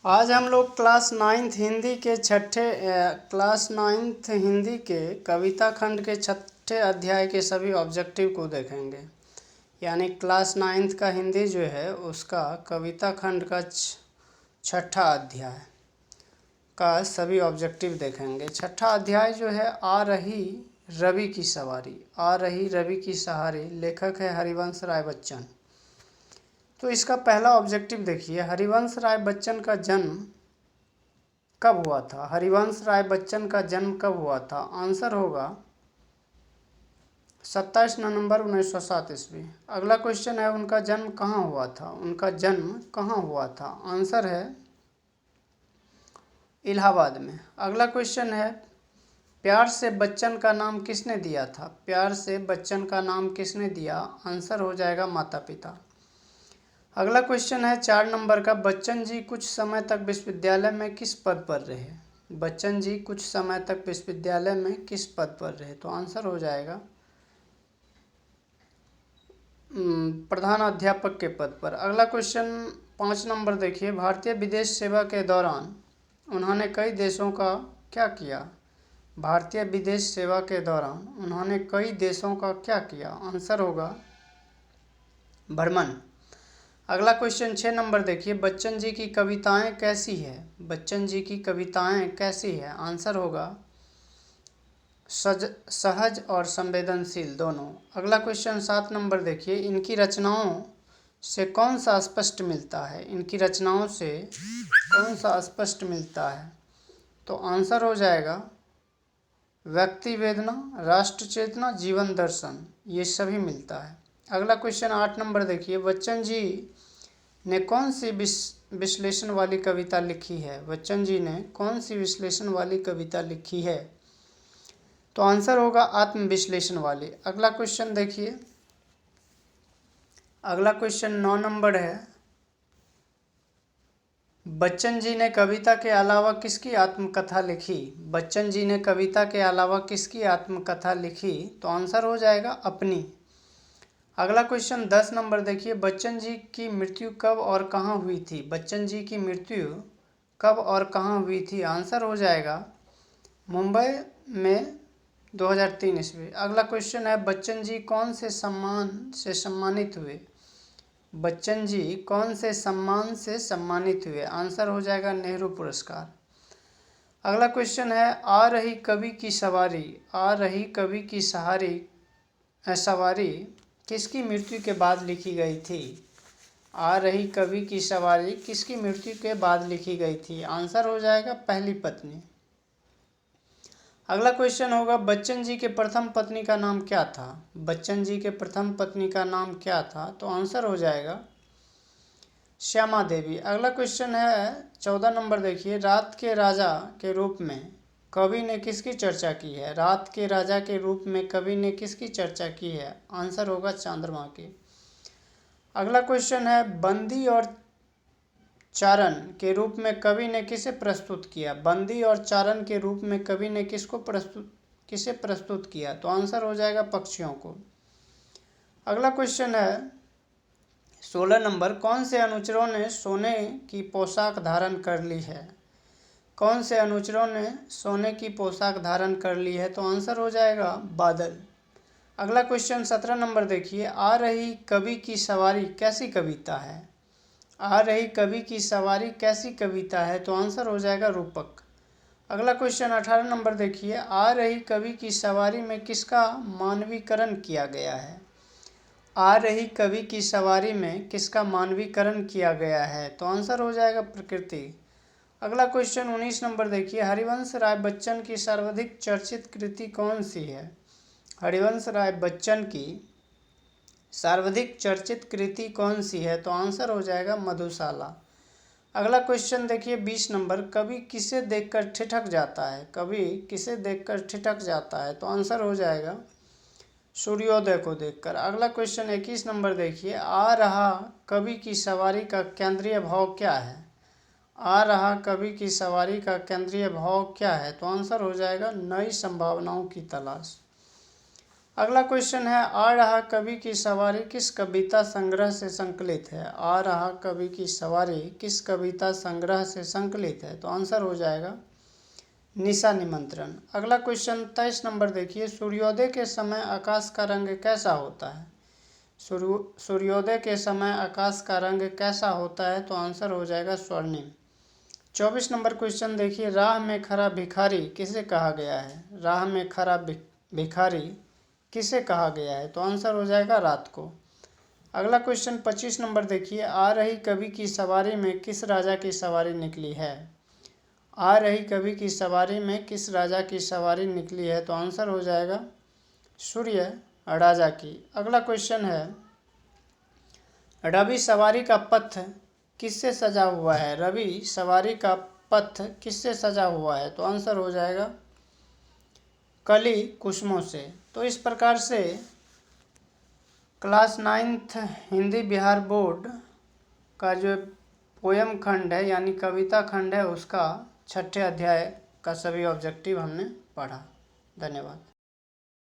आज हम लोग क्लास नाइन्थ हिंदी के कविता खंड के छठे अध्याय के सभी ऑब्जेक्टिव को देखेंगे। यानी क्लास नाइन्थ का हिंदी जो है उसका कविता खंड का छठा अध्याय का सभी ऑब्जेक्टिव देखेंगे। छठा अध्याय जो है आ रही रवि की सवारी, आ रही रवि की सवारी, लेखक है हरिवंश राय बच्चन। तो इसका पहला ऑब्जेक्टिव देखिए, हरिवंश राय बच्चन का जन्म कब हुआ था। हरिवंश राय बच्चन का जन्म कब हुआ था? आंसर होगा 27 नवंबर 1907 ईस्वी। अगला क्वेश्चन है, उनका जन्म कहाँ हुआ था। उनका जन्म कहाँ हुआ था? आंसर है इलाहाबाद में। अगला क्वेश्चन है, प्यार से बच्चन का नाम किसने दिया था। प्यार से बच्चन का नाम किसने दिया? आंसर हो जाएगा माता पिता। अगला क्वेश्चन है 4 नंबर का, बच्चन जी कुछ समय तक विश्वविद्यालय में किस पद पर रहे। बच्चन जी कुछ समय तक विश्वविद्यालय में किस पद पर रहे? तो आंसर हो जाएगा प्रधान अध्यापक के पद पर। अगला क्वेश्चन 5 नंबर देखिए, भारतीय विदेश सेवा के दौरान उन्होंने कई देशों का क्या किया। भारतीय विदेश सेवा के दौरान उन्होंने कई देशों का क्या किया? आंसर होगा भ्रमण। अगला क्वेश्चन 6 नंबर देखिए, बच्चन जी की कविताएं कैसी है। बच्चन जी की कविताएं कैसी है? आंसर होगा सहज और संवेदनशील दोनों। अगला क्वेश्चन 7 नंबर देखिए, इनकी रचनाओं से कौन सा स्पष्ट मिलता है। इनकी रचनाओं से कौन सा स्पष्ट मिलता है? तो आंसर हो जाएगा व्यक्ति वेदना, राष्ट्र चेतना, जीवन दर्शन, ये सभी मिलता है। अगला क्वेश्चन 8 नंबर देखिए, बच्चन जी ने कौन सी विश्लेषण वाली कविता लिखी है। बच्चन जी ने कौन सी विश्लेषण वाली कविता लिखी है? तो आंसर होगा आत्मविश्लेषण वाली। अगला क्वेश्चन देखिए, अगला क्वेश्चन 9 नंबर है, बच्चन जी ने कविता के अलावा किसकी आत्मकथा लिखी। बच्चन जी ने कविता के अलावा किसकी आत्मकथा लिखी? तो आंसर हो जाएगा अपनी। अगला क्वेश्चन 10 नंबर देखिए, बच्चन जी की मृत्यु कब और कहाँ हुई थी। बच्चन जी की मृत्यु कब और कहाँ हुई थी? आंसर हो जाएगा मुंबई में 2003 ईस्वी। अगला क्वेश्चन है, बच्चन जी कौन से सम्मान से सम्मानित हुए। बच्चन जी कौन से सम्मान से सम्मानित हुए? आंसर हो जाएगा नेहरू पुरस्कार। अगला क्वेश्चन है, आ रही कवि की सवारी, आ रही कवि की सवारी किसकी मृत्यु के बाद लिखी गई थी। आ रही कवि की सवारी किसकी मृत्यु के बाद लिखी गई थी? आंसर हो जाएगा पहली पत्नी। अगला क्वेश्चन होगा, बच्चन जी के प्रथम पत्नी का नाम क्या था। बच्चन जी के प्रथम पत्नी का नाम क्या था? तो आंसर हो जाएगा श्यामा देवी। अगला क्वेश्चन है 14 नंबर देखिए, रात के राजा के रूप में कवि ने किसकी चर्चा की है। रात के राजा के रूप में कवि ने किसकी चर्चा की है? आंसर होगा चंद्रमा की। अगला क्वेश्चन है, बंदी और चारण के रूप में कवि ने किसे प्रस्तुत किया। बंदी और चारण के रूप में कवि ने किसे प्रस्तुत किया? तो आंसर हो जाएगा पक्षियों को। अगला क्वेश्चन है 16 नंबर, कौन से अनुचरों ने सोने की पोशाक धारण कर ली है। कौन से अनुचरों ने सोने की पोशाक धारण कर ली है? तो आंसर हो जाएगा बादल। अगला क्वेश्चन 17 नंबर देखिए, आ रही कवि की सवारी कैसी कविता है। आ रही कवि की सवारी कैसी कविता है? तो आंसर हो जाएगा रूपक। अगला क्वेश्चन 18 नंबर देखिए, आ रही कवि की सवारी में किसका मानवीकरण किया गया है। आ रही कवि की सवारी में किसका मानवीकरण किया गया है? तो आंसर हो जाएगा प्रकृति। अगला क्वेश्चन 19 नंबर देखिए, हरिवंश राय बच्चन की सर्वाधिक चर्चित कृति कौन सी है। हरिवंश राय बच्चन की सर्वाधिक चर्चित कृति कौन सी है? तो आंसर हो जाएगा मधुशाला। अगला क्वेश्चन देखिए 20 नंबर, कवि किसे देखकर ठिठक जाता है। कवि किसे देखकर ठिठक जाता है? तो आंसर हो जाएगा सूर्योदय को देखकर। अगला क्वेश्चन 21 नंबर देखिए, आ रहा कवि की सवारी का केंद्रीय भाव क्या है। आ रहा कवि की सवारी का केंद्रीय भाव क्या है? तो आंसर हो जाएगा नई संभावनाओं की तलाश। अगला क्वेश्चन है, आ रहा कवि की सवारी किस कविता संग्रह से संकलित है। आ रहा कवि की सवारी किस कविता संग्रह से संकलित है, तो आंसर हो जाएगा निशा निमंत्रण। अगला क्वेश्चन 23 नंबर देखिए, सूर्योदय के समय आकाश का रंग कैसा होता है। सूर्योदय के समय आकाश का रंग कैसा होता है, तो आंसर हो जाएगा स्वर्णिम। 24 नंबर क्वेश्चन देखिए, राह में खड़ा भिखारी किसे कहा गया है। राह में खड़ा भिखारी किसे कहा गया है, तो आंसर हो जाएगा रात को। अगला क्वेश्चन 25 नंबर देखिए, आ रही कवि की सवारी में किस राजा की सवारी निकली है। आ रही कवि की सवारी में किस राजा की सवारी निकली है, तो आंसर हो जाएगा सूर्य राजा की। अगला क्वेश्चन है, रवि सवारी का पथ किससे सजा हुआ है। रवि सवारी का पथ किससे सजा हुआ है, तो आंसर हो जाएगा कली कुसुमों से। तो इस प्रकार से class 9th Hindi Bihar board का जो पोयम खंड है यानी कविता खंड है उसका 6ठे अध्याय का सभी ऑब्जेक्टिव हमने पढ़ा। धन्यवाद।